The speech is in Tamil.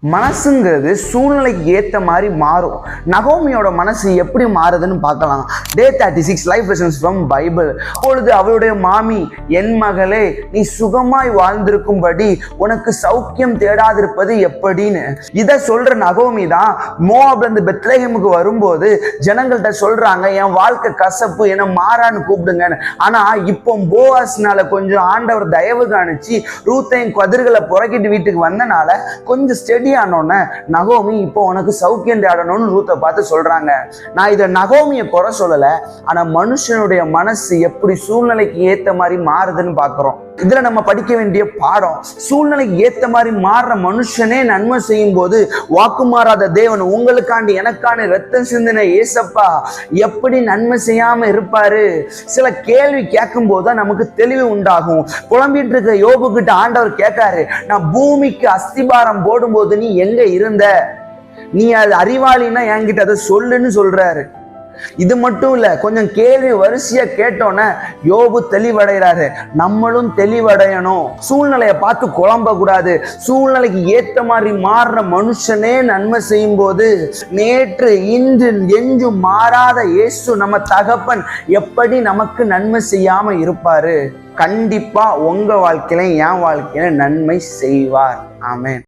மனசுங்கிறது சூழ்நிலைக்கு ஏற்ற மாதிரி மாறும். நகோமியோட மனசு எப்படி மாறுதுன்னு பார்க்கலாம். Day 36 life lessons from Bible. அப்பொழுது அவளுடைய மாமி, என் மகளே, நீ சுகமாய் வாழ்ந்திருக்கும்படி உனக்கு சௌக்கியம் தேடாதிருப்பது எப்படின்னு இதை சொல்ற நகோமி தான் மோவாப்ல இருந்து பெத்லெஹேமுக்கு வரும்போது ஜனங்கள்கிட்ட சொல்றாங்க, என் வாழ்க்கை கசப்பு, என்ன மாறான்னு கூப்பிடுங்கன்னு. ஆனா இப்போ போவாஸ்னால கொஞ்சம் ஆண்டவர் தயவு காணிச்சு ரூத்தையும் கதிர்களை புறக்கிட்டு வீட்டுக்கு வந்தனால கொஞ்சம் ஸ்டெடி ஆனோன்னு நகோமி இப்போ உனக்கு சௌக்கியம் தேடணும்னு ரூத்தை பார்த்து சொல்றாங்க. நான் இதை நகோமியை குறை சொல்லல, ஆனா மனுஷனுடைய மனசு எப்படி சூழ்நிலைக்கு ஏத்த மாதிரி மாறுதுன்னு பாக்குறோம். இதுல நம்ம படிக்க வேண்டிய பாடம், சூழ்நிலைக்கு ஏத்த மாதிரி மாறுற மனுஷனே நன்மை செய்யும் போது வாக்கு மாறாத தேவன் உங்களுக்காண்டி எனக்கான ரத்தம் சிந்தின ஏசப்பா எப்படி நன்மை செய்யாம இருப்பாரு? சில கேள்வி கேட்கும் போதுதான் நமக்கு தெளிவு உண்டாகும். புலம்பிட்டு இருக்க யோபு கிட்ட ஆண்டவர் கேட்காரு, நான் பூமிக்கு அஸ்திபாரம் போடும்போது நீ எங்க இருந்த? நீ அது அறிவாளின்னா என்கிட்ட அதை சொல்லுன்னு சொல்றாரு. இது மட்டும் இல்ல, கொஞ்சம் கேள்வி வரிசையா கேட்டோன்னே யோபு தெளிவடைகிறாரு. நம்மளும் தெளிவடையணும். சூழ்நிலையை பார்த்து குழம்ப கூடாது. சூழ்நிலைக்கு ஏத்த மாதிரி மாறுற மனுஷனே நன்மை செய்யும் போது நேற்று இன்று என்றும் மாறாத இயேசு நம்ம தகப்பன் எப்படி நமக்கு நன்மை செய்யாம இருப்பாரு? கண்டிப்பா உங்க வாழ்க்கையில என் வாழ்க்கையில நன்மை செய்வார். ஆமென்.